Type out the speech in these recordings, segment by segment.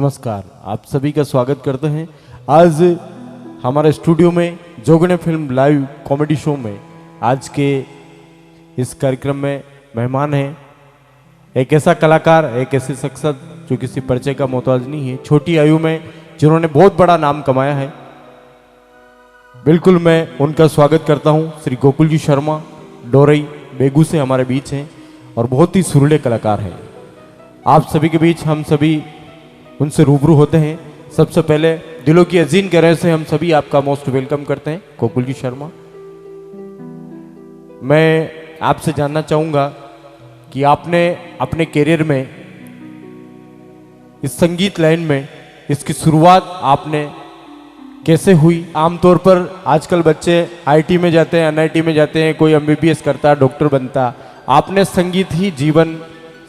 नमस्कार, आप सभी का स्वागत करते हैं। आज हमारे स्टूडियो में जोगने फिल्म लाइव कॉमेडी शो में आज के इस कार्यक्रम में मेहमान हैं एक ऐसा कलाकार, एक ऐसी शख्सियत जो किसी परिचय का मोहताज नहीं है, छोटी आयु में जिन्होंने बहुत बड़ा नाम कमाया है। बिल्कुल मैं उनका स्वागत करता हूं। श्री गोकुल जी शर्मा डोरई बेगू से हमारे बीच हैं और बहुत ही सुरीले कलाकार हैं। आप सभी के बीच हम सभी उनसे रूबरू होते हैं। सबसे पहले दिलों की अजीन गहराई से हम सभी आपका मोस्ट वेलकम करते हैं गोकुल जी शर्मा। मैं आपसे जानना चाहूँगा कि आपने अपने करियर में इस संगीत लाइन में इसकी शुरुआत आपने कैसे हुई? आमतौर पर आजकल बच्चे आईटी में जाते हैं, एनआईटी में जाते हैं, कोई एमबीबीएस करता, डॉक्टर बनता। आपने संगीत ही जीवन,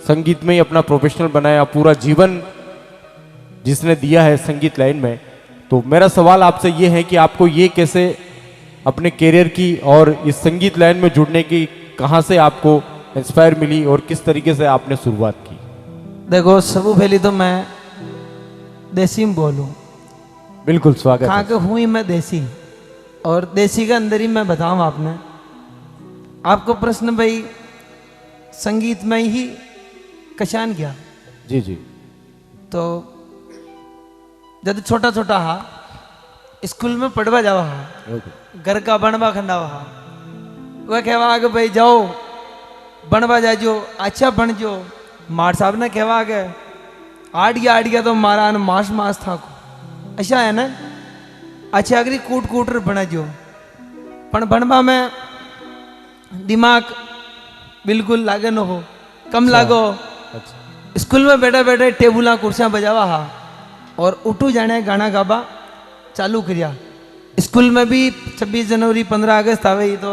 संगीत में ही अपना प्रोफेशनल बनाया, पूरा जीवन जिसने दिया है संगीत लाइन में। तो मेरा सवाल आपसे ये है कि आपको ये कैसे अपने करियर की और इस संगीत लाइन में जुड़ने की कहाँ से आपको इंस्पायर मिली और किस तरीके से आपने शुरुआत की? देखो, सबसे पहले तो मैं देसी में बोलूं। बिल्कुल स्वागत कहाँ के हुई मैं देसी, और देसी के अंदर ही मैं बताऊं आपने आपको प्रश्न भाई संगीत में ही कशान किया। जी जी। तो जब छोटा छोटा हा स्कूल में पढ़वा जावा हा, घर का बनवा खंडावा हा, वह कहवा के भाई जाओ बनवा जाजो, अच्छा बन जो। मार साहब ने कहवा के आट गया तो मारा मास था को अच्छा है ना, अच्छा अगरी कूटर बना जो। पण बनवा में दिमाग बिल्कुल लागे न हो, कम लागो। अच्छा। स्कूल में बैठे बैठे टेबुला कुर्सियां बजावा हा और उठू जाने गाना गाबा चालू किया। स्कूल में भी 26 जनवरी 15 अगस्त आवे तो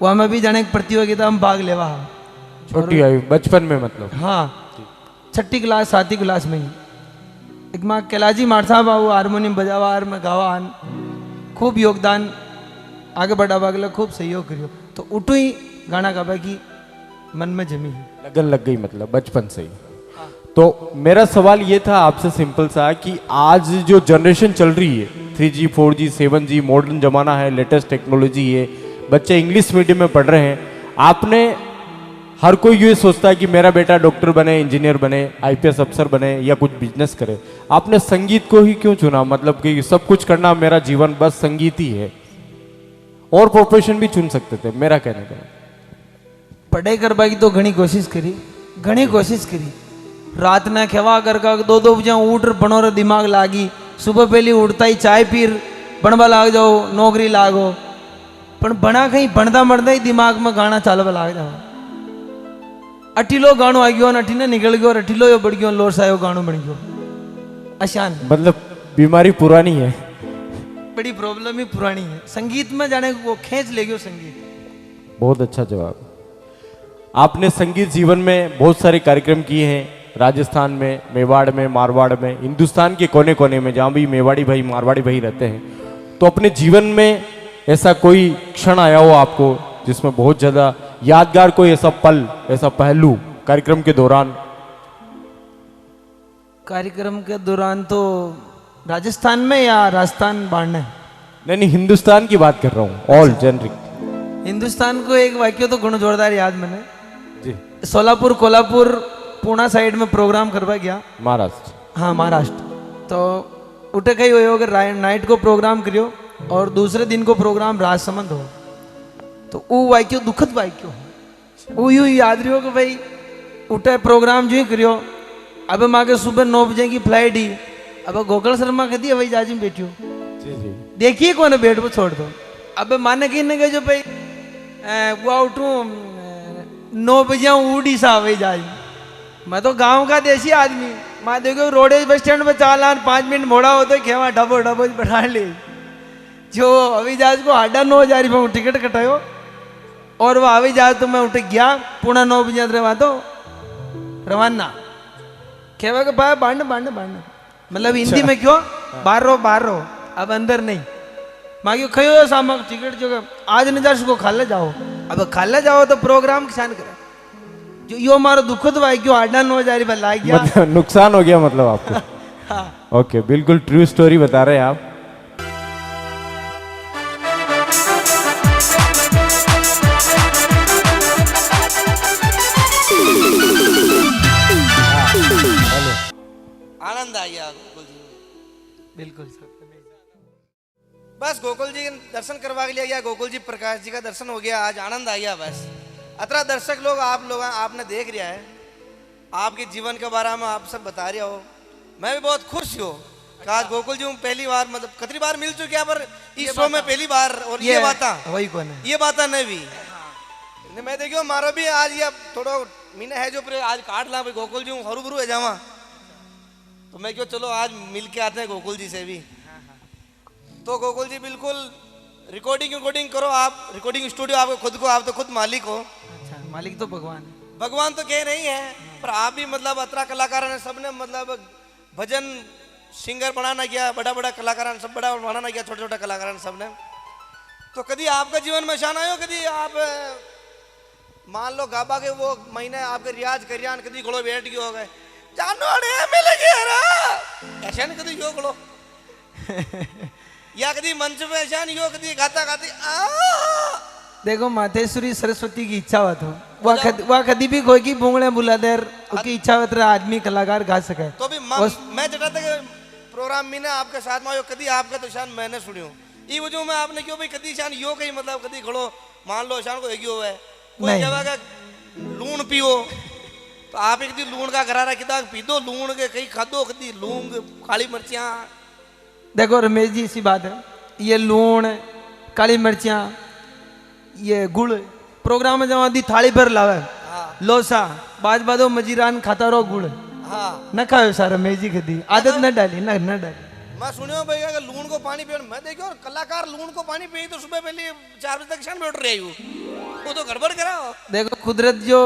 वहाँ में भी जाने प्रतियोगिता में भाग लेवा हा। छोटी आयु बचपन में, मतलब? हाँ, 6ठी क्लास 7ठी क्लास में ही एक माँ कैलाजी मार साहब आओ हारमोनियम बजावा और मैं गावा, खूब योगदान आगे बढ़ावा के लिए खूब सहयोग करियो। तो उठू ही गाना गावा की मन में जमी लगन लग गई, मतलब बचपन से ही। तो मेरा सवाल ये था आपसे सिंपल सा कि आज जो जनरेशन चल रही है 3G 4G 7G मॉडर्न जमाना है, लेटेस्ट टेक्नोलॉजी है, बच्चे इंग्लिश मीडियम में पढ़ रहे हैं। आपने हर कोई ये सोचता है कि मेरा बेटा डॉक्टर बने, इंजीनियर बने, आईपीएस अफसर बने या कुछ बिजनेस करे। आपने संगीत को ही क्यों चुना? मतलब कि सब कुछ करना मेरा जीवन बस संगीत ही है, और प्रोफेशन भी चुन सकते थे, मेरा कहने का। पढ़ाई करवा की तो घनी कोशिश करी। रात ने खेवा कर 2 बजे उठ बनो रे दिमाग लागी। सुबह पहले उठता ही चाय पीर बनवा लाग जाओ, नौकरी लागो। पण बना कहीं बनता ही दिमाग में गाना चालवा लाग जाओ। अठीलो गानो आ गयो, अठीने निकल गयो, अठीलो यो बढ़ गयो, लोर सायो गानो बन गयो। आसान, मतलब बीमारी पुरानी है, बड़ी प्रॉब्लम ही पुरानी है। संगीत में जाने वो खींच ले गयो संगीत। बहुत अच्छा जवाब। आपने संगीत जीवन में बहुत सारे कार्यक्रम किए हैं, राजस्थान में, मेवाड़ में, मारवाड़ में, हिंदुस्तान के कोने कोने में जहाँ भी मेवाड़ी भाई मारवाड़ी भाई रहते हैं। तो अपने जीवन में ऐसा कोई क्षण आया हो आपको जिसमें बहुत ज़्यादा यादगार कोई ऐसा पल, ऐसा पहलू कार्यक्रम के दौरान? कार्यक्रम के दौरान तो राजस्थान में या राजस्थान बाढ़ने? नहीं, हिंदुस्तान की बात कर रहा हूँ, ऑल जेनरिक। हिंदुस्तान को एक वाक्य तो गुण जोरदार याद मैंने जी। सोलापुर, कोल्हापुर, पूना साइड में प्रोग्राम करवा गया। महाराष्ट्र? हाँ, महाराष्ट्र। तो उठे कहीं हो अगर नाइट को प्रोग्राम करियो और दूसरे दिन को प्रोग्राम राजसमंद हो, तो वो वाक्य दुखद वाक्य हो। वो यूँ याद रही हो कि भाई उठे प्रोग्राम जो ही करियो, अब माँ के सुबह 9 बजे की फ्लाइट ही, अब गोकुल शर्मा कहती है भाई जाजी बैठियो, देखिए कौन बैठ वो छोड़ दो। अब माने कहीं न जो भाई वो उठू 9 बजे उड़ी सा वही जाजी। मैं तो गांव का देसी आदमी, मैं देखो रोडे बस स्टैंड पे 4-5 मिनट मोड़ा हो तो खेवा डबो बैठा ले। जो हवाई जहाज को 9,500 रुपये टिकट कटायो और वो हवाई जहाज तो मैं उठ गया पूना 9 बजे रवा तो रवाना खेवा के भाई बांध मतलब हिंदी में क्यों बाहर रहो अब अंदर नहीं। मांगियो खयो सामक टिकट जो आज न जा सको खाले जाओ, अब खाले जाओ तो प्रोग्राम किसान करे जो यो मारो दुखद भाई क्यों 8-9 हजार रुपया लाग गया, मतलब नुकसान हो गया मतलब आपको? हाँ ओके, बिल्कुल ट्रू स्टोरी बता रहे हैं आप। आनंद आ गया गोकुल जी में। बिल्कुल सर। बस गोकुल जी के दर्शन करवा के लिया गया, गोकुल जी प्रकाश जी का दर्शन हो गया, आज आनंद आ गया। बस अतरा दर्शक लोग आप लोग आपने देख लिया है, आपके जीवन के बारे में आप सब बता रहे हो। मैं भी बहुत खुश हूँ कि आज गोकुल जी पहली बार मतलब कितनी बार मिल चुके हैं, पर इस शो में पहली बार। और ये बात वही कौन है ये बात नहीं भी मैं देखियो मारो भी आज ये थोड़ा मीना है जो आज काट ला भाई गोकुल जी हूँ हरू है जावा, तो मैं क्यों चलो आज मिल के आते हैं गोकुल जी से भी। तो गोकुल जी बिल्कुल रिकॉर्डिंग करो आप, रिकॉर्डिंग स्टूडियो आपको खुद को, आप तो खुद मालिक हो। अच्छा, मालिक तो भगवान है। भगवान तो कह नहीं है, पर आप भी मतलब अतरा कलाकार ने सबने मतलब भजन सिंगर बनाना किया, बड़ा बड़ा कलाकार सब बड़ा बनाना किया, छोटे छोटे कलाकार सबने। तो कभी आपका जीवन में शान आयो, कभी आप मान लो गाबा के वो महीने आपके रियाज करियान कभी घोड़ो बैठ गयो हो गए जानो अरे मिल गया ऐसा नहीं कभी यो घोड़ो या कभी मंच पे ऐसा नहीं हो कभी गाता गाती देखो मातेश्वरी सरस्वती की इच्छा हुआ तो वह कभी भी कोई की बोंगड़े बुला दे, उसकी इच्छा हुआ तो आदमी कलाकार गा सके। तो भी मैं जटा तक प्रोग्राम में ना आपके साथ में आयो, कभी आपका तो शान मैंने सुनियो ये वजह में आपने क्यों भाई कभी शान यो कहीं मतलब कभी घोड़ो मान लो शान को एगियो है कोई जगह का लूण पियो तो आप एक दिन लूण का घरारा किदा पी दो, लूण के कहीं खादो कभी लूंग काली मिर्चियाँ। देखो रमेश जी इसी बात है, ये लूण काली मिर्चियाँ ये गुड़ प्रोग्राम में जमा दी थाली पर लावे लोसा बाज बादो मजीरान खाता रहो गुड़ हाँ न खाओ सारा रमेश जी खदी आदत न डाली न डाली। मैं सुनियो भैया कि लूण को पानी पियो, मैं देखियो कलाकार लूण को पानी पिए तो सुबह पहले 4 बजे तक शान बैठ रही हूँ, वो तो गड़बड़ कराओ। देखो कुदरत जो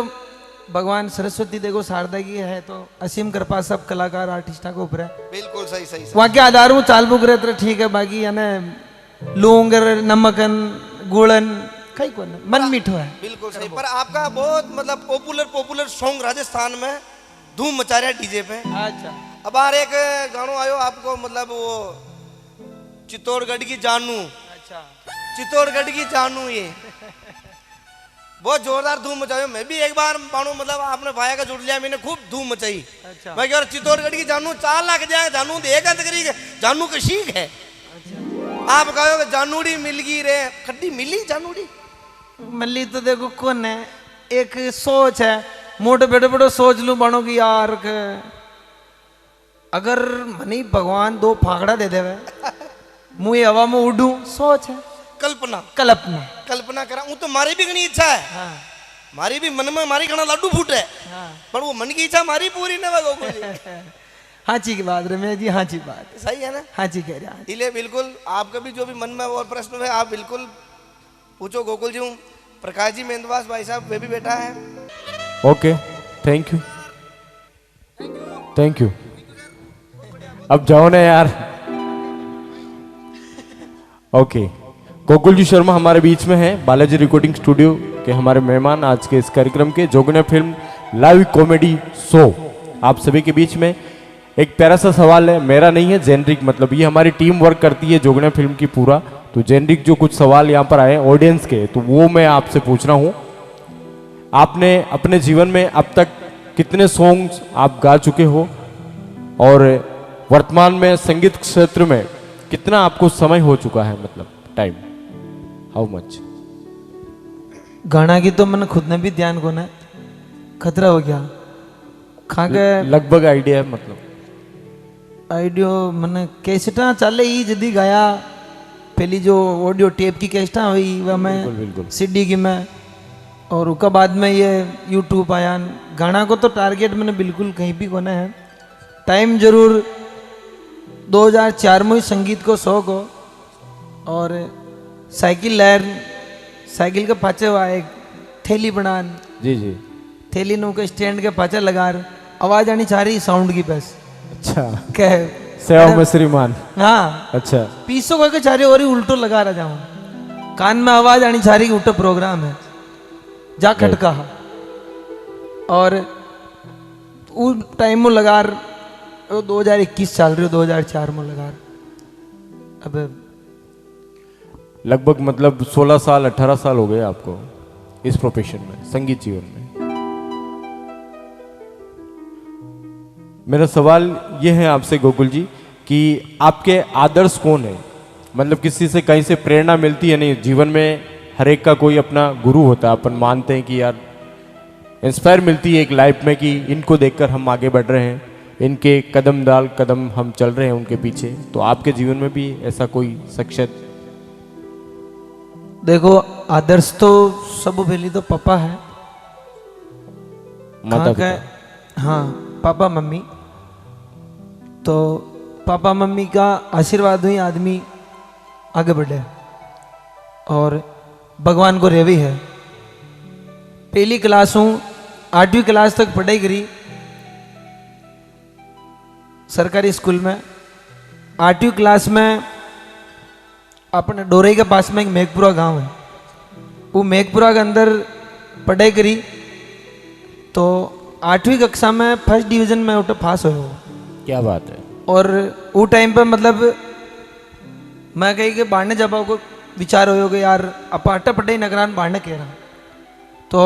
भगवान सरस्वती देखो शारदा की है तो असीम कृपा सब कलाकार आर्टिस्टा को ऊपर है। बिल्कुल सही सही, सही। वहाँ के आधार में चाल बुक रहे ठीक है, बाकी यानी लूंग नमकन गुड़न कई को मन मीठो है। बिल्कुल सही, पर आपका बहुत मतलब पॉपुलर सॉन्ग राजस्थान में धूम मचा रहा है डीजे पे। अच्छा अब बार एक गानो आयो आपको मतलब वो चित्तौड़गढ़ की जानू, अच्छा चित्तौड़गढ़ की जानू ये बहुत जोरदार धूम मचायो। मैं भी एक बार मानू मतलब आपने भाया का जुड़ लिया, मैंने खूब धूम मचाई। अच्छा मैं कह चित्तौड़गढ़ की जानू 4 लाख जाए जानू देगा तकरी जानू का शीख है। आप कहो जानूड़ी मिल गई रे खड्डी मिली जानूड़ी मल्ली तो देखो कौन है, एक सोच है मोटे बेटे बेटे सोच लू बनो की यार के अगर मनी भगवान 2 फाकड़ा दे देवे मुझे हवा में उड़ू सोच है, कल्पना कल्पना कल्पना करा हूँ तो मारी भी घनी इच्छा है। हाँ मारी भी मन में मारी घना लड्डू फूट है, हाँ पर वो मन की इच्छा मारी पूरी न गोकुल जी। हाँ जी की बात रमेश जी, हाँ जी बात सही है ना, हाँ जी कह रहे हैं। इसलिए बिल्कुल आपका भी जो भी मन में और प्रश्न है आप बिल्कुल पूछो गोकुल जी। हूँ प्रकाश जी मेंदवास भाई साहब वे भी बैठा है। Okay, thank you thank you. अब जाओ ना यार। ओके, गोकुल जी शर्मा हमारे बीच में है, बालाजी रिकॉर्डिंग स्टूडियो के हमारे मेहमान आज के इस कार्यक्रम के जोगने फिल्म लाइव कॉमेडी शो। आप सभी के बीच में एक प्यारा सा सवाल है, मेरा नहीं है, जेनरिक मतलब ये हमारी टीम वर्क करती है जोगने फिल्म की पूरा, तो जेनरिक जो कुछ सवाल यहाँ पर आए ऑडियंस के तो वो मैं आपसे पूछ रहा हूँ। आपने अपने जीवन में अब तक कितने सॉन्ग्स आप गा चुके हो और वर्तमान में संगीत क्षेत्र में कितना आपको समय हो चुका है, मतलब टाइम हाउ मच? गाना की तो मैंने खुद ने भी ध्यान को ना खतरा हो गया खा के लगभग आइडिया है, मतलब आइडियो मैंने कैसेटा चले ही जदी गाया पहली जो ऑडियो टेप की कैसेटा हुई वह मैं बिल्कुल सीडी की मैं, और उसका बाद में ये यूट्यूब आया। गाना को तो टारगेट मैंने बिल्कुल कहीं भी कोना है, टाइम जरूर 2004 में ही संगीत को शौक हो और साइकिल लहर साइकिल के पाचे हुआ एक थैली बनान जी जी, थैली नु के स्टैंड के पाचे लगा आवाज आनी चाह रही साउंड की बस अच्छा कह सेवा में श्रीमान। हाँ अच्छा पीसो करके चाह रही और ही उल्टो लगा रहा जाऊँ कान में आवाज आनी चाह रही उल्टो प्रोग्राम है जा खटका। और उस टाइम में लगा वो 2021 चल रही हो 2004 में लगा अब लगभग मतलब 16 साल 18 साल हो गए आपको इस प्रोफेशन में, संगीत जीवन में। मेरा सवाल ये है आपसे गोकुल जी कि आपके आदर्श कौन है? मतलब किसी से कहीं से प्रेरणा मिलती है? नहीं, जीवन में हर एक का कोई अपना गुरु होता है, अपन मानते हैं कि यार इंस्पायर मिलती है एक लाइफ में कि इनको देखकर हम आगे बढ़ रहे हैं, इनके कदम दाल कदम हम चल रहे हैं उनके पीछे। तो आपके जीवन में भी ऐसा कोई शख्सियत? देखो आदर्श तो सब पहली तो पापा है, माता कहाँ का है? हाँ पापा मम्मी। तो पापा मम्मी का आशीर्वाद हुई आदमी आगे बढ़े और भगवान को रेवी है। पहली क्लास हूँ 8वीं क्लास तक पढ़ाई करी सरकारी स्कूल में। 8वीं क्लास में अपने डोरई के पास में एक मेघपुरा गांव है, वो मेघपुरा के अंदर पढ़ाई करी। तो 8वीं कक्षा में फर्स्ट डिवीजन में उठे पास हो। क्या बात है। और वो टाइम पे मतलब मैं कही कि बाढ़ने जब को विचार हो गया यार अपाटा पढ़ाई नगरान बाढ़ने कह रहा। तो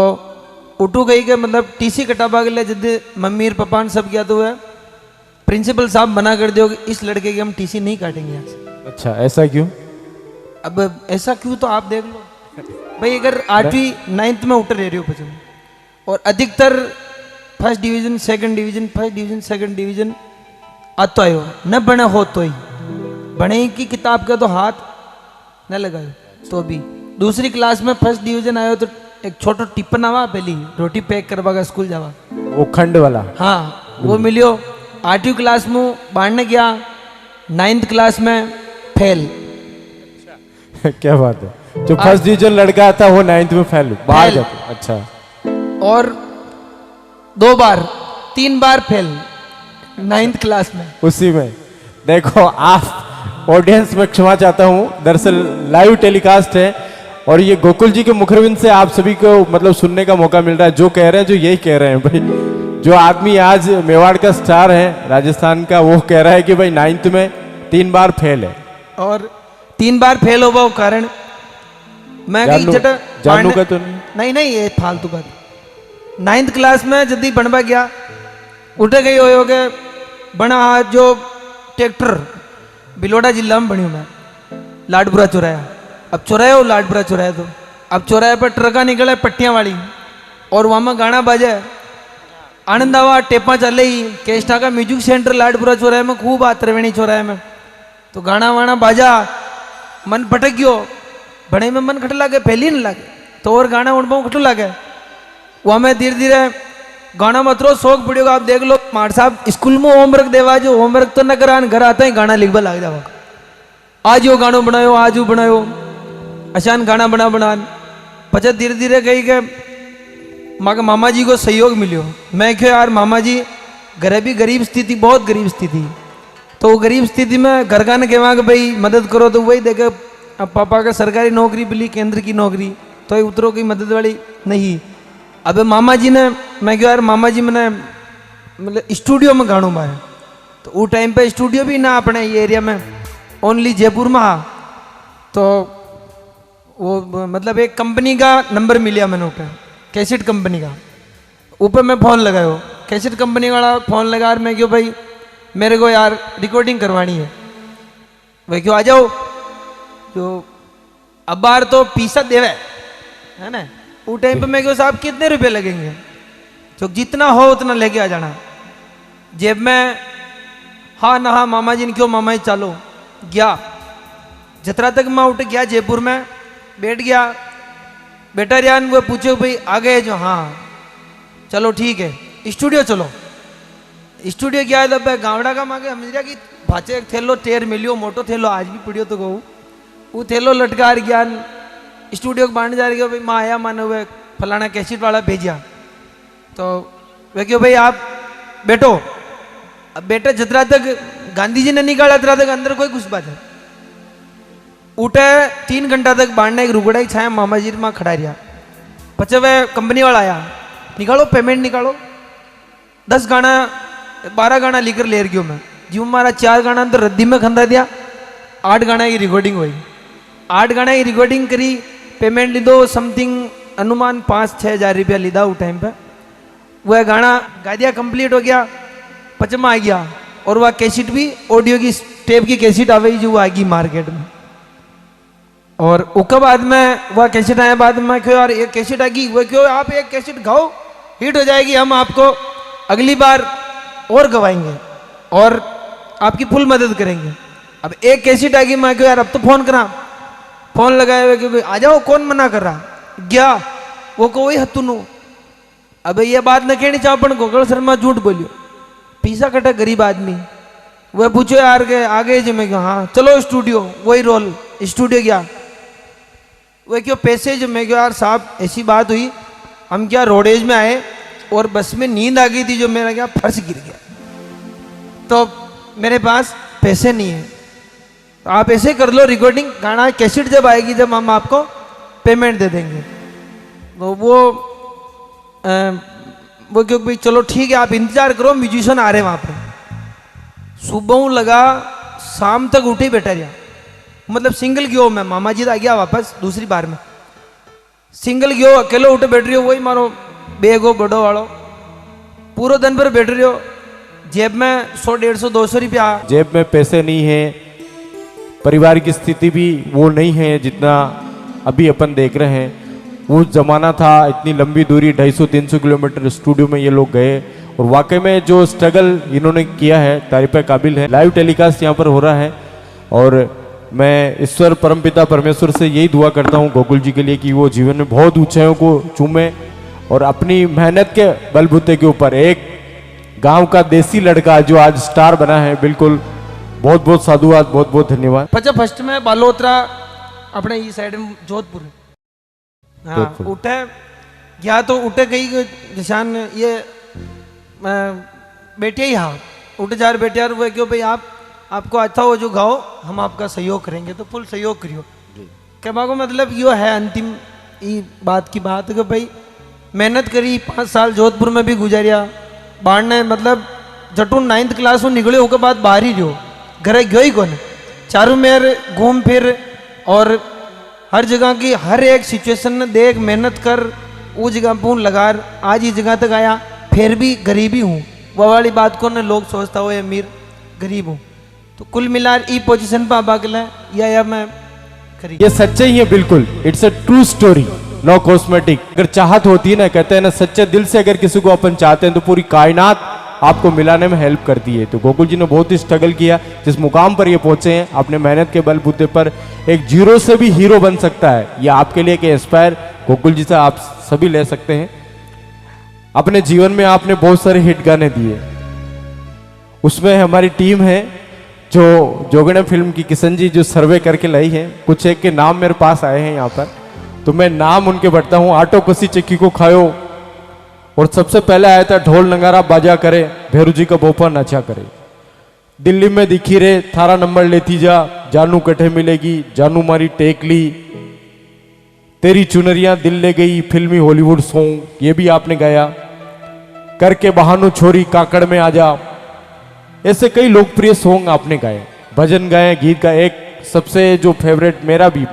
उठू गई कि मतलब टीसी कटाबा के लिए जब मम्मी और पापा ने सब किया तो है प्रिंसिपल साहब मना कर दियो कि इस लड़के की हम टीसी नहीं काटेंगे यहाँ से। अच्छा, ऐसा क्यों? अब ऐसा क्यों तो आप देख लो भाई, अगर 8वीं 9th में उतर रहे हो बच्चों और अधिकतर first division second division first division second division आतो आयो न बने हो तो ही बने की किताब का तो हाथ न लगायो। तो अभी दूसरी क्लास में फर्स्ट डिवीजन आयो तो एक छोटा टिप्पण आवा पहली रोटी पैक करवा स्कूल जावा, वो खंड वाला। हाँ वो मिलियो। 8वीं क्लास में बाढ़ने गया, 9th क्लास में फेल। क्या बात है। जो फर्स्ट डिवीजन लड़का आता वो 9th में फेल बाहर जाता। अच्छा। और 2 बार 3 बार फेल 9th क्लास में। उसी में देखो, आप ऑडियंस में क्षमा चाहता हूँ, दरअसल लाइव टेलीकास्ट है और ये गोकुल जी के मुखरविंद से आप सभी को मतलब सुनने का मौका मिल रहा है। जो कह रहे हैं जो यही कह रहे हैं भाई, जो आदमी आज मेवाड़ का स्टार है राजस्थान का, वो कह रहा है कि भाई 9th में 3 बार फेल है। और 3 बार फेल हो कारण मैं जानू का तो नहीं नहीं ये फालतू बात। 9th क्लास में जल्दी बनवा गया, उठे गई हो गए बना जो ट्रैक्टर बिलोड़ा जिला में बनी मैं लाडपुरा चौराया। अब चौराया हो लाडपुरा चौराया, तो अब चौराहे पर ट्रका निकले पट्टियां वाली और वहां में गाना बाजे आनंद आवा टेपा चले ही केस्टा का म्यूजिक सेंटर लाडपुरा चौराहे में खूब आ त्रिवेणी चौराहे में। तो गाना वाना बाजा मन भटक गयो, बड़े में मन खट लागे पहली नहीं लागे तो और गाना उड़ खटू लागे। वहाँ में धीरे धीरे गाना मतरो शौक पड़ेगा। आप देख लो मार साहब स्कूल में होमवर्क देवा, जो होमवर्क तो न करान घर आता ही गाना लिखवा लग जावा, आज यो गानो बनायो आज वो बनायो अचान गाना बना पचा धीरे धीरे गई के माँ के मामा जी को सहयोग मिलियो। मैं क्यों यार मामा जी घर भी गरीब स्थिति, बहुत गरीब स्थिति, तो वो गरीब स्थिति में घर का ने कहवा कि भाई मदद करो, तो वही देखे अब पापा का सरकारी नौकरी मिली केंद्र की नौकरी, तो ये उतरो की मदद वाली नहीं। अब मामा जी ने मैं क्यों यार मामा जी मैंने मतलब स्टूडियो में गानों में, तो वो टाइम पे स्टूडियो भी ना अपने ये एरिया में, ओनली जयपुर में। तो वो मतलब एक कंपनी का नंबर मिला मैंने ऊपर, कैसेट कंपनी का। ऊपर मैं फ़ोन लगायो, कैसेट कंपनी वाला फ़ोन लगा, मैं क्यों भाई मेरे को यार रिकॉर्डिंग करवानी है, वही क्यों आ जाओ। जो अब बार तो पीसा देवे है ना, वो टाइम पे मैं क्यों साहब कितने रुपए लगेंगे, तो जितना हो उतना लेके आ जाना जेब में। हाँ ना हाँ मामा जी ने क्यों मामा जी चलो गया, जतरा तक मैं उठ गया जयपुर में बैठ गया। बेटा रियान वो पूछो भाई आ गए जो, हाँ चलो ठीक है स्टूडियो चलो। स्टूडियो गया तब गावड़ा का मांगे समझ रहा कि भाचे एक थैलो टेर मिलियो मोटो थैलो आज भी पड़ियो, तो कहूँ वो थैलो लटका ज्ञान स्टूडियो को बांध जा रही भाई माँ आया मानो वे फलाना कैसेट वाला भेजा। तो वे क्यों भाई आप बैठो। अब बेटा जितना तक गांधी जी ने निकाला उतना तक अंदर कोई घुस बात है। उठे 3 घंटा तक बांधने एक रुगड़ा ही छाया मामा जी में खड़ा रहा। पचे वे कंपनी वाला आया, निकालो पेमेंट निकालो, 10 गाना 12 गाना लिखकर ले गयो मैं जी मारा 4 गाना तो रद्दी में खंदा दिया 8 गाना की रिकॉर्डिंग हुई 8 गाना की रिकॉर्डिंग करी पेमेंट लीधो समथिंग अनुमान 5-6 हज़ार रुपया लीधा उस टाइम पे वह गाना गा दिया कंप्लीट हो गया पचमा आ गया और वह कैसेट भी ऑडियो की टेप की कैसेट आ गई जो आ गई मार्केट में और उसके बाद में वह कैसेट आया बाद में क्यों यार एक कैसेट आ गई वह क्यों आप एक कैसेट गाओ हिट हो जाएगी हम आपको अगली बार और गवाएंगे और आपकी फुल मदद करेंगे। अब एक कैसेट आ गई मैं क्यों यार अब तो फोन करा फोन लगाए हुए क्योंकि आ जाओ कौन मना कर रहा गया वो को वही हत्तुनु अब ये बात न कहनी चाहो पण गोगल शर्मा झूठ बोलियो पैसा कटा गरीब आदमी वह पूछो यार के आगे जो मैं हाँ चलो स्टूडियो वही रोल स्टूडियो गया वह क्यों पैसे जो मैं क्यों यार साहब ऐसी बात हुई हम क्या रोडेज में आए और बस में नींद आ गई थी जो मेरा क्या फर्श गिर गया तो मेरे पास पैसे नहीं है तो आप ऐसे कर लो रिकॉर्डिंग गाना कैसेट जब आएगी जब हम आपको पेमेंट दे देंगे तो वो क्यों भाई चलो ठीक है आप इंतजार करो म्यूजिशियन आ रहे हैं वहाँ पे सुबह लगा शाम तक उठे बैठा रहा मतलब सिंगल गयो मैं मामा जी आ गया वापस दूसरी बार में सिंगल गयो अकेलो उठे बैठ रही हो वही मारो बेग हो बड़ो वालो पूरा दिन भर बैठ रही हो जेब में 100-150-200 रुपया जेब में पैसे नहीं है परिवार की स्थिति भी वो नहीं है जितना अभी अपन देख रहे हैं वो जमाना था इतनी लंबी दूरी 250-300 किलोमीटर स्टूडियो में ये लोग गए और वाकई में जो स्ट्रगल इन्होंने किया है तारीफ काबिल है। लाइव टेलीकास्ट यहाँ पर हो रहा है और मैं ईश्वर परमपिता परमेश्वर से यही दुआ करता हूँ गोकुल जी के लिए कि वो जीवन में बहुत ऊंचाइयों को चूमे और अपनी मेहनत के बलबूते के ऊपर एक गांव का देसी लड़का जो आज स्टार बना है बिल्कुल बहुत बहुत साधुवाद बहुत बहुत धन्यवाद। पचा फर्स्ट में बालोतरा अपने ये साइड में जोधपुर हाँ उठे या तो उठे कहीं निशान ये बेटे ही हाँ उठे जार बेटे यार वो क्यों भाई आपको अच्छा हो जो गाओ हम आपका सहयोग करेंगे तो फुल सहयोग करियो कहवा को मतलब यो है अंतिम ये बात की बात है कि भाई मेहनत करी 5 साल जोधपुर में भी गुजारिया बाढ़ ने मतलब जटून 9th क्लास में निकले उसके बाद बाहर ही रहो घरे गयो ही कौन चारों मेर घूम फिर और हर जगह की हर एक सिचुएशन ने देख मेहनत कर वो जगह पूर्ण लगा आज ही जगह तक आया फिर भी गरीबी हूँ वह वाली बात को न लोग सोचता हो अमीर गरीब हूँ तो कुल मिलाकर ई पोजीशन पर आबा गला या मैं करी ये सच्चाई है बिल्कुल it's a true story no cosmetic. अगर चाहत होती है ना कहते हैं ना सच्चे दिल से अगर किसी को अपन चाहते हैं तो पूरी कायनात आपको मिलाने में हेल्प करती है। तो गोकुल जी ने बहुत ही स्ट्रगल किया जिस मुकाम पर ये पहुंचे हैं अपने मेहनत के बलबूते पर एक जीरो से भी हीरो बन सकता है ये आपके लिए कि इंस्पायर गोकुल जी से आप सभी ले सकते हैं। अपने जीवन में आपने बहुत सारे हिट गाने दिए उसमें हमारी टीम है जो जोगणे फिल्म की किशन जी जो सर्वे करके लाई है कुछ एक के नाम मेरे पास आए हैं यहाँ पर तो मैं नाम उनके बढ़ता हूँ। आटो कसी चक्की को खायो और सबसे पहले आया था ढोल नगारा बाजा करे भैरू जी का भोपा नचा करे दिल्ली में दिखी रे थारा नंबर लेती जा जानू कटे मिलेगी जानू मारी टेक ली तेरी चुनरियां दिल ले गई फिल्मी हॉलीवुड सॉन्ग ये भी आपने गाया करके बहानो छोरी काकड़ में आ जा ऐसे कई लोकप्रिय सॉन्ग आपने गाए भजन गाए गीत गाए। एक सबसे जो फेवरेट मेरा भी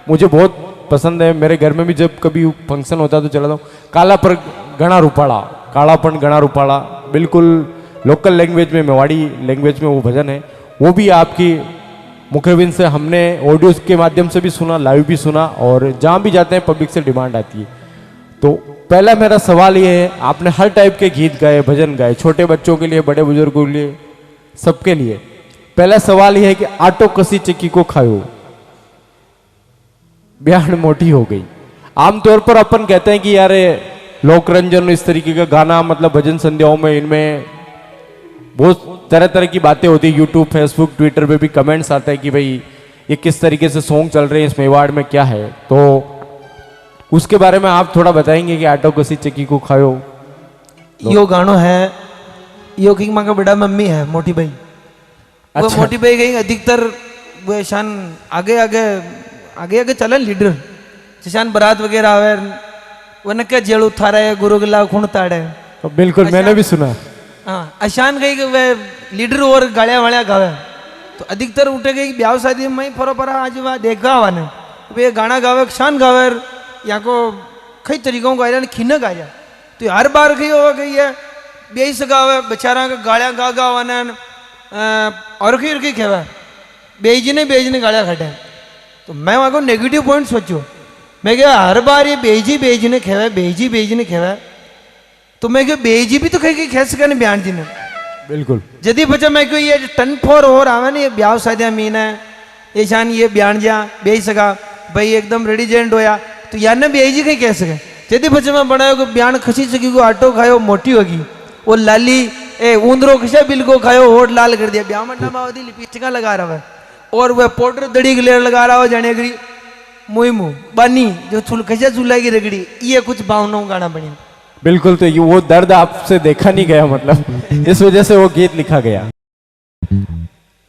मुझे बहुत पसंद है मेरे घर में भी जब कभी फंक्शन होता है तो चला जाऊँ काला पर गणा रूपाड़ा कालापन गणा रूपाड़ा बिल्कुल लोकल लैंग्वेज में मेवाड़ी लैंग्वेज में वो भजन है वो भी आपकी मुखबिन से हमने ऑडियो के माध्यम से भी सुना लाइव भी सुना और जहाँ भी जाते हैं पब्लिक से डिमांड आती है। तो पहला मेरा सवाल ये है आपने हर टाइप के गीत गाए भजन गाए छोटे बच्चों के लिए बड़े बुजुर्गों के लिए सबके लिए। पहला सवाल यह है कि आटो कसी चक्की को खायो ब्याह मोटी हो गई। आमतौर पर अपन कहते हैं कि यार लोक रंजन इस तरीके का गाना मतलब भजन संध्याओं में इनमें बहुत तरह तरह की बातें होती है यूट्यूब फेसबुक ट्विटर पे भी कमेंट्स आते हैं कि भाई ये किस तरीके से सॉन्ग चल रहे हैं इस मेवाड़ में क्या है तो उसके बारे में आप थोड़ा बताएंगे कि आटो कसी चक्की को खायो। यो गानो है यो किंग माँ का बड़ा मम्मी है मोटी भाई वो अच्छा। मोटी भाई गई अधिकतर वो शान आगे आगे आगे आगे चले लीडर जिशान बारात वगैरह आवे वो न क्या जेल उठा रहे गुरु गिला खून ताड़े तो बिल्कुल मैंने भी सुना हाँ अशान कहीं के वे लीडर और गाड़िया वाड़िया गावे तो अधिकतर उठे गई ब्याह शादी में फरो परा आज वहाँ देखा हुआ ने वे गाना गावे शान गावे यहाँ को कई तरीकों का आया खिन्न गाया तो हर बार कहीं हो गई है बेई से गावे बेचारा का गाड़िया गा गा वाने और कहीं खेवा बेजी ने गाड़िया खटे तो मैं वहाँ को नेगेटिव पॉइंट सोचो मैं क्या हर बार ये बेजी ने खेवा बेजी ने खेवा तो मैं क्यों बेजी भी तो कहीं खेल सका नहीं बयान जी ने बिल्कुल जदी बचा मैं क्यों ये टन फोर और आवे ना ये ब्याह शादियां मीन है ये शान ये बयान जा बेच सका भाई एकदम रेडी जेंट होया तो यार ने बेजी कहीं कह सके जदी बचा मैं बनायो को बयान खसी सकी को आटो खायो मोटी होगी वो लाली ए ऊंदरो खिसा बिल को खायो होठ लाल कर दिया ब्याह मंडा में होती लिपस्टिक लगा रहा है और वह पाउडर दड़ी ग्लेयर लगा रहा हो जाने गरी मुँह बानी जो खिसा चूल्हा की रगड़ी ये कुछ भावनाओं गाना बनी बिल्कुल। तो ये वो दर्द आपसे देखा नहीं गया मतलब इस वजह से वो गीत लिखा गया।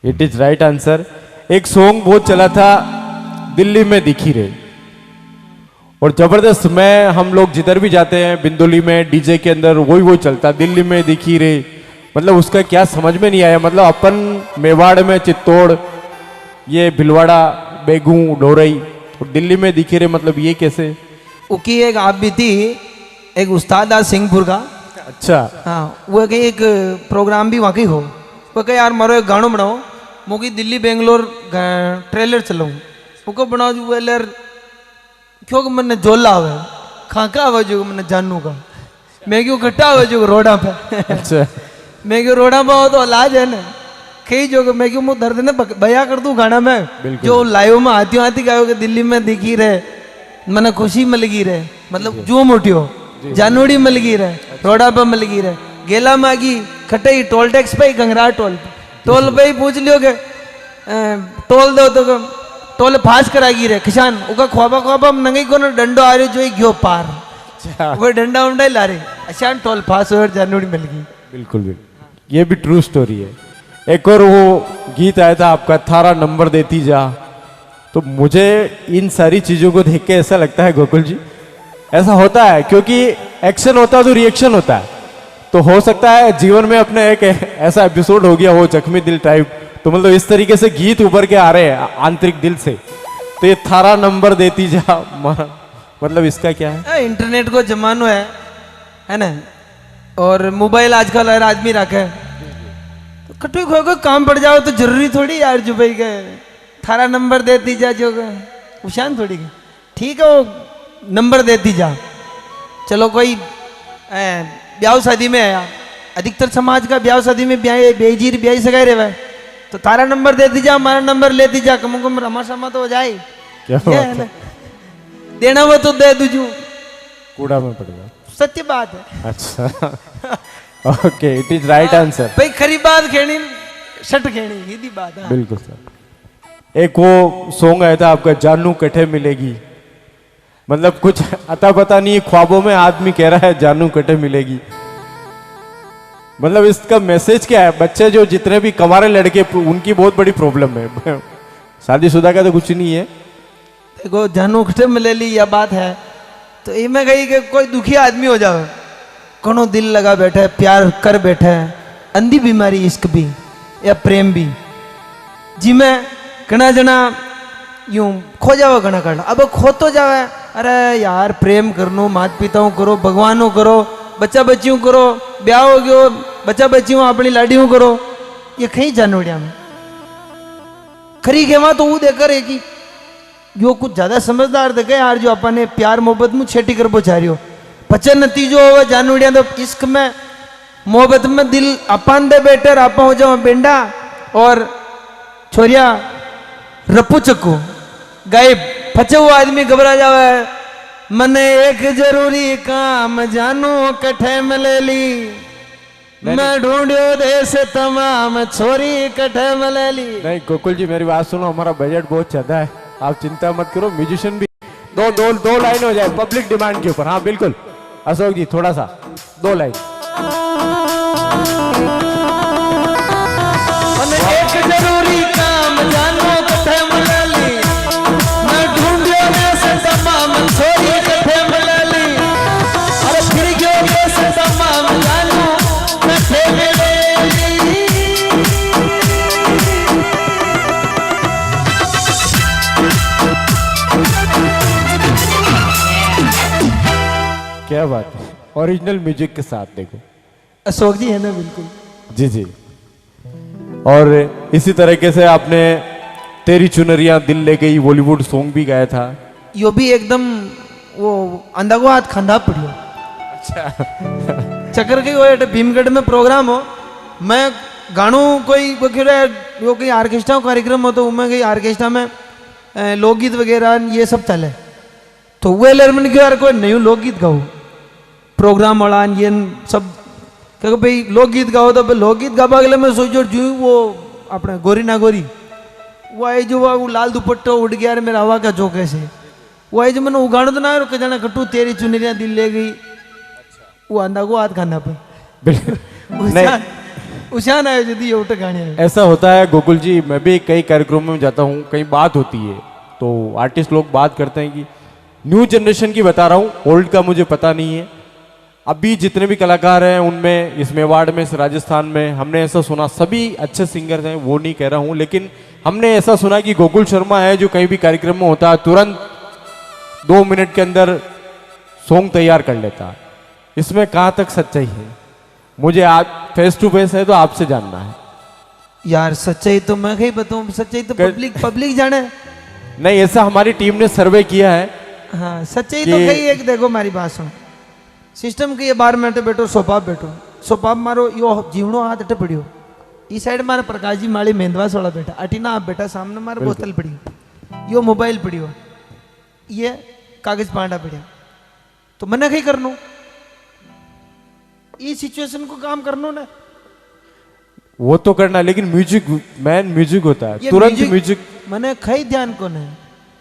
It is right answer. एक सॉन्ग बहुत चला था दिल्ली में दिखी रे और जबरदस्त में हम लोग जिधर भी जाते हैं बिंदुली में डीजे के अंदर वही चलता दिल्ली में दिखी रे मतलब उसका क्या समझ में नहीं आया मतलब अपन मेवाड़ में चित्तौड़ ये भिलवाड़ा बेगू डोरई और दिल्ली में दिखी रे मतलब ये कैसे उकी एक आप भी थी एक उस्ताद आज सिंहपुर का अच्छा हाँ वो कहीं एक प्रोग्राम भी वहाँ की हो वो कहीं यार मारो एक गानो बनाओ मुझे दिल्ली बेंगलोर ट्रेलर चलाऊँ वो बनाओ जो वेलर क्यों मैंने जोला हुआ खाका हुआ जो मैंने जानू का मैं क्यों खट्टा हुआ जो रोडा पे अच्छा मैं क्यों रोडा पे हो तो इलाज है ना कई जो मैं क्यों मुँह दर्द ने बया कर दूँ गाना में जो लाइव में आती गायो कि दिल्ली में दिखी रहे मैंने खुशी मिल गई रहे मतलब जो मोटी हो जानूड़ी मिल गई रहे रोडा पे मिल गई रहे गेला मागी खटई टोल टैक्स पे गंगरा टोल पे ही पूछ लियो के टोल दो तो टोल फास करा गई रहे किसान उका ख्वाबा नंगी को डंडो आ रही जो ही गयो पार वो डंडा उंडा ला रहे अशान टोल फास हो जानूड़ी मिल गई बिल्कुल बिल्कुल ये भी ट्रू स्टोरी है। एक और वो गीत आया था आपका थारा नंबर देती जा तो मुझे इन सारी चीजों को देख के ऐसा लगता है गोकुल जी ऐसा होता है क्योंकि एक्शन होता है तो रिएक्शन होता है तो हो सकता है जीवन में अपने एक ऐसा एपिसोड हो गया हो जख्मी दिल टाइप तो मतलब इस तरीके से गीत उभर के आ रहे हैं आंतरिक दिल से तो ये थारा नंबर देती जा मतलब इसका क्या है इंटरनेट को जमानो है ना और मोबाइल आजकल हर आदमी रखे तो कटु खो काम पड़ जाओ तो जरूरी थोड़ी यार जो भाई के थारा नंबर देती जा जो उशान थोड़ी ठीक है वो नंबर देती जा चलो कोई ब्याह शादी में आया अधिकतर समाज का ब्याह शादी में बेजीर ब्याह सगाई रहे तो तारा नंबर देती जा हमारा नंबर लेती जा कम कम रमा शमा तो हो जाए क्या बात है? देना वो तो दे दूजू कूड़ा में पड़ गया सत्य बात है अच्छा okay it is right answer भाई खरी बात खेनी शट खेनी सीधी बात है बिल्कुल सर। एक वो सॉन्ग आया था आपका जानू कटे मिलेगी मतलब कुछ अता पता नहीं ख्वाबों में आदमी कह रहा है जानू कटे मिलेगी मतलब इसका मैसेज क्या है बच्चे जो जितने भी कमारे लड़के उनकी बहुत बड़ी प्रॉब्लम है शादीशुदा का तो कुछ नहीं है देखो जानू कटे मिले ली यह बात है तो इनमें कही कि कोई दुखी आदमी हो जाए कोनो दिल लगा बैठा है प्यार कर बैठा है अंधी बीमारी इश्क भी या प्रेम भी जिमें घना जना यूं खो जाओ घना करना अब खो तो जावे अरे यार प्रेम करनो माता पिताओं करो भगवानों करो बच्चा बच्चियों करो ब्याह हो गयो बच्चा बच्चियों अपनी लाडियों करो ये कहीं जानोड़िया में खरी खेवा तो वो देकर है कि जो कुछ ज्यादा समझदार देखे यार जो अपने प्यार मोहब्बत में छेटी कर पहुंचा रही हो पचन नतीजो हो जानोड़िया तो इश्क में मोहब्बत में दिल अपन दे बेटर आप हो जाओ बेंडा और छोरिया रपू चक्कू गायब फचे हुआ आदमी घबरा जावे मने एक जरूरी काम जानू कठे मिले ली मैं ढूंढियो देश तमाम छोरी कठे मिले ली नहीं गोकुल जी मेरी बात सुनो हमारा बजट बहुत ज्यादा है आप चिंता मत करो म्यूजिशियन भी दो लाइन हो जाए पब्लिक डिमांड के ऊपर हाँ बिल्कुल अशोक जी थोड़ा सा 2 लाइन एक जरूरी काम जानो कठे मिले ली मैं ढूंढियो देश तमाम छोरी कठे मिले ली अरे फिर गयो देश तमाम जानू कठे क्या बात है, ओरिजिनल म्यूजिक के साथ देखो। अशोक जी है ना, बिल्कुल। जी जी। और इसी तरीके से आपने तेरी चुनरिया दिल ले गई बॉलीवुड सॉन्ग भी गाया था। यो भी एकदम वो अंधागो हाथ खंदा पड़ियो। अच्छा। चक्कर की वो एटे भीमगढ़ में प्रोग्राम हो, मैं गानों कोई वो कोई ऑर्केस्ट्रा कार्यक्रम हो तो मैं कहीं ऑर्केस्ट्रा में लोकगीत वगैरह ये सब चले, तो वे लेर मैंने यार कोई नयो लोकगीत गाओ प्रोग्राम वाला ये सब क्योंकि भाई लोकगीत गाओ तो भाई लोकगीत गाबा अगले मैं सोचो जो वो अपने गोरी ना गोरी वो आई जो वो लाल दुपट्टा उड़ गया मेरा हवा का झोंके से वो आई जो मैंने उगाड़ तो ना जाना कटू तेरी चुनरियां दिल ले गई वो अंधा को हाथ खाना पे नहीं, उशान आयो यदि ये उठ गाने ऐसा होता है गोकुल जी। मैं भी कई कार्यक्रमों में जाता हूँ, कहीं बात होती है तो आर्टिस्ट लोग बात करते हैं कि न्यू जनरेशन की बता रहा हूँ, ओल्ड का मुझे पता नहीं है। अभी जितने भी कलाकार हैं उनमें इस मेवाड़ में, इस राजस्थान में हमने ऐसा सुना, सभी अच्छे सिंगर हैं वो नहीं कह रहा हूँ, लेकिन हमने ऐसा सुना कि गोकुल शर्मा है जो कहीं भी कार्यक्रम में होता है तुरंत 2 मिनट के अंदर सॉन्ग तैयार कर लेता है। इसमें कहाँ तक सच्चाई है, मुझे आज फेस टू फेस है तो आपसे जानना है। यार सच्चाई तो मैं कहीं बताऊं, सच्चाई तो पब्लिक जाने। नहीं, ऐसा हमारी टीम ने सर्वे किया है। हाँ सच्चाई तो कहीं एक देखो मेरी बात सुन, सिस्टम के ये बार में बैठो सोपाप मारो यो जीवणो हाथ अटे पड़ियो, इस साइड मारे प्रकाश जी माली मेहंदवास वाला बैठा, अटीना आप बैठा, सामने मारे बोतल पड़ी, यो मोबाइल पड़ियो, ये कागज पांडा पड़िया, तो मैंने कहीं करनो ये सिचुएशन को काम करनो ना, वो तो करना, लेकिन म्यूजिक मैन म्यूजिक होता है, तुरंत म्यूजिक मैंने कहीं ध्यान को नहीं,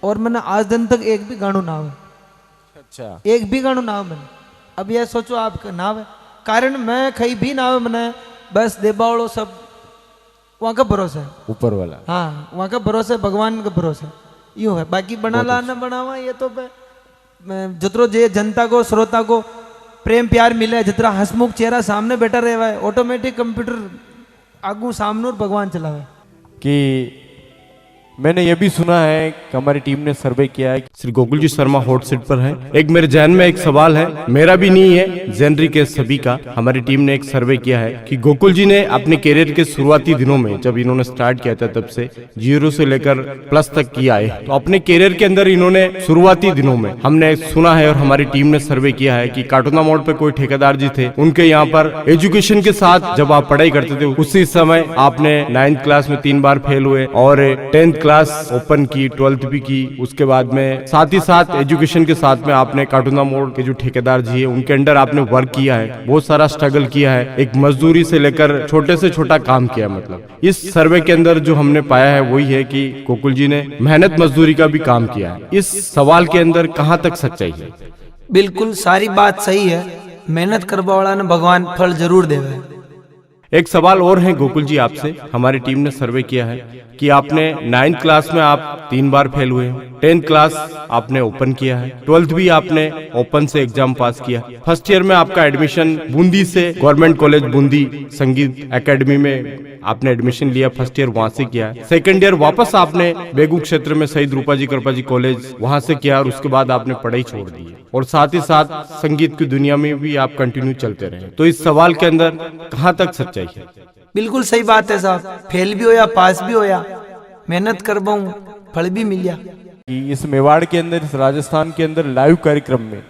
और मैंने आज दिन तक एक भी गानों ना हो। अच्छा, एक भी गानों ना हो मैंने। अब ये सोचो आपका नाव है, कारण मैं कहीं भी ना हो मैंने, बस देबावड़ो सब वहाँ का भरोसा है, ऊपर वाला। हाँ वहाँ का भरोसा है, भगवान का भरोसा यूँ है, बाकी बना ला ना बनावा ये तो जितरो जे जनता को श्रोता को प्रेम प्यार मिले, जितना हंसमुख चेहरा सामने बैठा रहे है, ऑटोमेटिक कंप्यूटर आगू सामने और भगवान चलावे। कि मैंने ये भी सुना है कि हमारी टीम ने सर्वे किया है कि श्री गोकुल जी शर्मा हॉट सीट पर हैं। एक मेरे जहन में एक सवाल है, मेरा भी नहीं है, जनरी के सभी का। हमारी टीम ने एक सर्वे किया है कि गोकुल जी ने अपने करियर के शुरुआती दिनों में, जब इन्होंने स्टार्ट किया था तब से 0 से लेकर प्लस तक किया है, तो अपने करियर के अंदर इन्होंने शुरुआती दिनों में हमने सुना है और हमारी टीम ने सर्वे किया है कि काटोना मोड़ पे कोई ठेकेदार जी थे, उनके यहाँ पर एजुकेशन के साथ जब आप पढ़ाई करते थे उसी समय आपने 9th क्लास में 3 बार फेल हुए और 10th क्लास ओपन की, 12th भी की, उसके बाद में साथ ही साथ एजुकेशन के साथ में आपने काटोना मोड़ के जो ठेकेदार जी है उनके अंडर आपने वर्क किया है, बहुत सारा स्ट्रगल किया है, एक मजदूरी से लेकर छोटे से छोटा काम किया। मतलब इस सर्वे के अंदर जो हमने पाया है वही है कि गोकुल जी ने मेहनत मजदूरी का भी काम किया है। इस सवाल के अंदर कहाँ तक सच्चाई है? बिल्कुल सारी बात सही है, मेहनत करवा वाला ने भगवान फल जरूर देवे। एक सवाल और है गोकुल जी आपसे, हमारी टीम ने सर्वे किया है कि आपने 9th क्लास में आप 3 बार फेल हुए हो, 10th क्लास आपने ओपन किया है, 12th भी आपने ओपन से एग्जाम पास किया, फर्स्ट ईयर में आपका एडमिशन बूंदी से गवर्नमेंट कॉलेज बूंदी संगीत एकेडमी में आपने एडमिशन लिया, फर्स्ट ईयर वहां से किया, सेकंड ईयर वापस आपने बेगू क्षेत्र में शहीद रूपा जी कृपा जी कॉलेज वहां से किया और उसके बाद आपने पढ़ाई छोड़ दी और साथ ही साथ संगीत की दुनिया में भी आप कंटिन्यू चलते रहे। तो इस सवाल के अंदर कहाँ तक सच्चाई है? बिल्कुल सही बात है साहब, फेल भी होया पास भी होया, मेहनत कर पाऊं फल भी मिल गया। इस मेवाड़ के अंदर, इस राजस्थान के अंदर लाइव कार्यक्रम में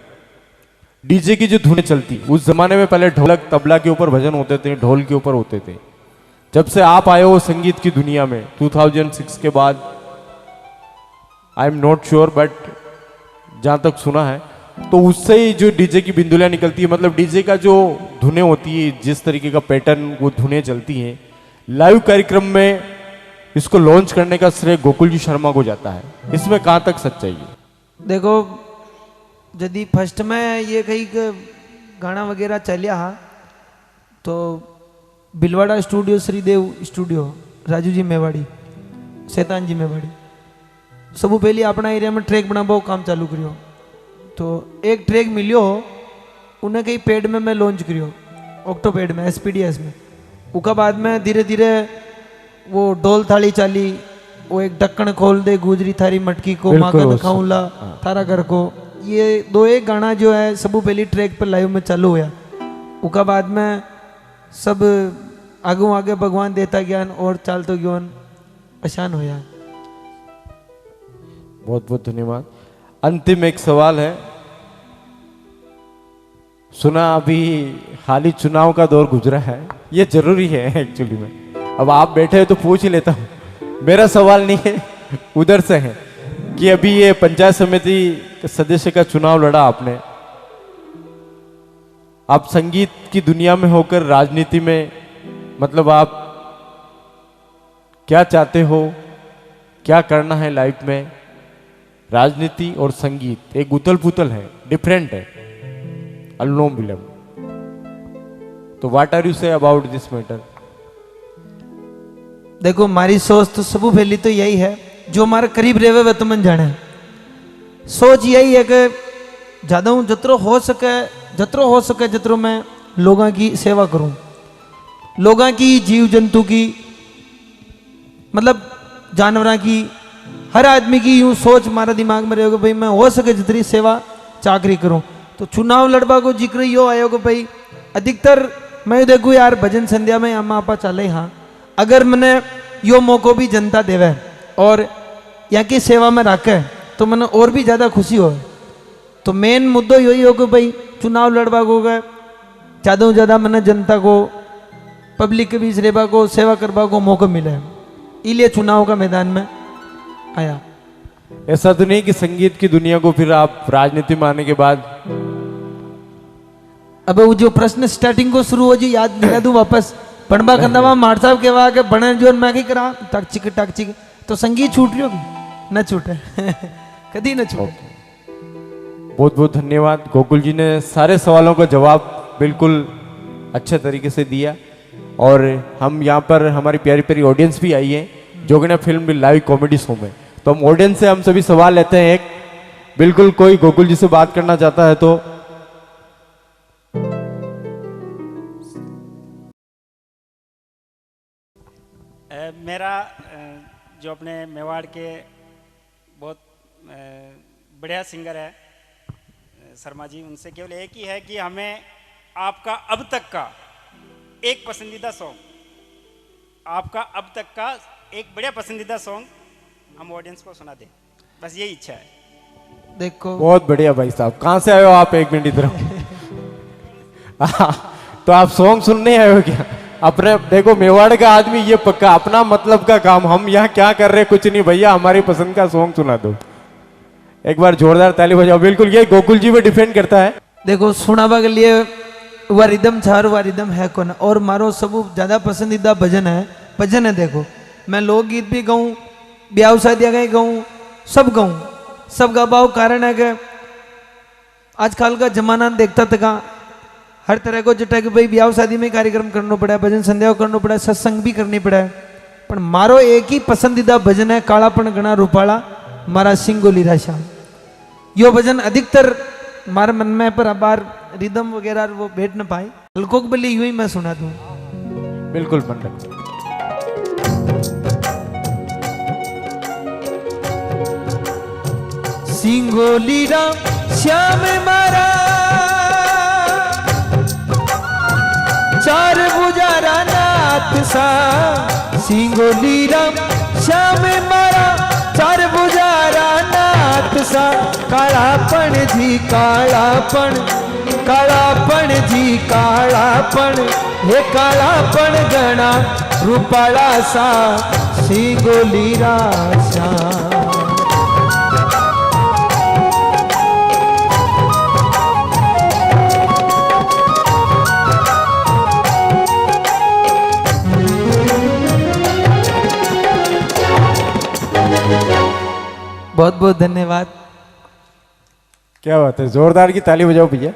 डीजे की जो धुनें चलती, उस जमाने में पहले ढोलक तबला के ऊपर भजन होते थे, ढोल के ऊपर होते थे। जब से आप आए हो संगीत की दुनिया में 2006 के बाद, I am not sure but जहां तक सुना है, तो उससे ही जो डीजे की बिंदुलियां निकलती है, मतलब डीजे का जो धुनें होती है, जिस तरीके का पैटर्न वो धुनें चलती हैं लाइव कार्यक्रम में, इसको लॉन्च करने का श्रेय गोकुल जी शर्मा को जाता है। इसमें कहां तक सच्चाई है? देखो यदि फर्स्ट में ये कहीं गाना वगैरह चलिया तो बिलवाड़ा स्टूडियो, श्रीदेव स्टूडियो, राजू जी मेवाड़ी, शैतान जी मेवाड़ी, सबू पहले अपना एरिया में ट्रैक बनाबो काम चालू करियो, तो एक ट्रैक मिलियो उन्हें कहीं पेड में मैं लॉन्च करियो, ऑक्टोपेड में, SPDS में। उसका बाद में धीरे धीरे वो डोल थाली चाली, वो एक ढक्कन खोल दे गुजरी थारी मटकी को, माँ का खाऊला थारा घर को, ये दो एक गाना जो है सबू पहली ट्रैक पर लाइव में चालू हुआ, उसका बाद में सब आगू आगे भगवान देता ज्ञान और चालतो ज्ञान आसान होया। बहुत बहुत धन्यवाद। अंतिम एक सवाल है, सुना अभी हाल ही चुनाव का दौर गुजरा है, ये जरूरी है एक्चुअली में, अब आप बैठे हो तो पूछ ही लेता हूँ। मेरा सवाल नहीं है, उधर से है कि अभी ये पंचायत समिति सदस्य का चुनाव लड़ा आपने, आप संगीत की दुनिया में होकर राजनीति में, मतलब आप क्या चाहते हो, क्या करना है लाइफ में? राजनीति और संगीत एक उथल पुथल है, डिफरेंट है, अनुलोम विलोम। तो what are you say about this matter? देखो मारी सोच तो सबू पहली तो यही है, जो हमारे करीब रहे वह तो मन जाने। सोच यही है कि ज्यादा हूँ जतरो हो सके जतरो मैं लोगों की सेवा करूं, लोगों की, जीव जंतु की, मतलब जानवरों की, हर आदमी की यूं सोच हमारा दिमाग में रहेगा भाई मैं हो सके जितनी सेवा चाकरी करूं। तो चुनाव लड़वा को जिक्र यो आयो कि भाई अधिकतर मैं देखूँ यार भजन संध्या में अम्मा आपा चले, हाँ अगर मैंने यो मौको भी जनता देवे और यहाँ की सेवा में रखे तो मैंने और भी ज़्यादा खुशी हो। तो मेन मुद्दो यही हो कि भाई चुनाव लड़वा को गए ज़्यादा से ज़्यादा मैंने जनता को, पब्लिक के बीच रहबा को, सेवा करवा को मौका मिले, इसलिए चुनाव का मैदान में आया। ऐसा तो नहीं कि संगीत की दुनिया को फिर आप राजनीति में आने के बाद? अब वो जो प्रश्न स्टार्टिंग को शुरू हो जी याद दिला दूं वापस, पढ़बा कंदावा मार साहब के वाके बने जो मैं की करा टक चिक तो संगीत छूट रही होगी, न छूटे कभी न छूटे। बहुत बहुत धन्यवाद। गोकुल जी ने सारे सवालों का जवाब बिल्कुल अच्छे तरीके से दिया, और हम यहाँ पर हमारी प्यारी प्यारी ऑडियंस भी आई है जोगना फिल्म भी लाइव कॉमेडी शो में, तो हम ऑडियंस से हम सभी सवाल लेते हैं। एक बिल्कुल कोई गोकुल जी से बात करना चाहता है तो मेरा जो अपने मेवाड़ के बहुत बढ़िया सिंगर है शर्मा जी, उनसे केवल एक ही है कि हमें आपका अब तक का एक पसंदीदा सॉन्ग, आपका अब तक का एक बढ़िया पसंदीदा सॉन्ग हम ऑडियंस को सुना दें, बस यही इच्छा है। देखो बहुत बढ़िया भाई साहब, कहाँ से आए हो आप? एक मिनट इधर तो आप सॉन्ग सुनने आए हो क्या? अपने देखो मेवाड़ का आदमी ये पक्का अपना मतलब का काम, हम यहाँ क्या कर रहे कुछ नहीं भैया, हमारी पसंद का सॉन्ग सुना दो। एक बार जोरदार ताली बजाओ। बिल्कुल ये गोकुल जी पे डिपेंड करता है। देखो सुनावा के लिए वह रिदम छार वह रिदम है कौन, और मारो सब ज्यादा पसंदीदा भजन है। देखो मैं लोकगीत भी गाऊं, ब्याह शादियाँ गए गाऊं, सब गाबाओ। कारण है कि आजकल का जमाना देखता था हर तरह को जटा कि भाई ब्याह शादी में कार्यक्रम करना पड़ा, भजन संध्या करना पड़ा, सत्संग भी करनी पड़ा, पर मारो एक ही पसंदीदा भजन है कालापन गणा रूपाला मारा सिंगोली राशा। यो भजन अधिकतर मारे मन में पर अबार रिदम वगैरह वो बैठ न पाए, हल्कोक बल्ली यूं ही मैं सुना दूं। बिल्कुल पंडित। सिंगोली राम श्याम मारा चार बुजारा नाथ सा, सिंगोली राम श्याम मारा चार बुजारा नाथ सा। कालापन जी कालापन, कालापन जी कालापन, हे कालापन गणा रूपाला सा, सिंगोली राशा। बहुत बहुत धन्यवाद। क्या बात है, जोरदार की ताली बजाओ भैया।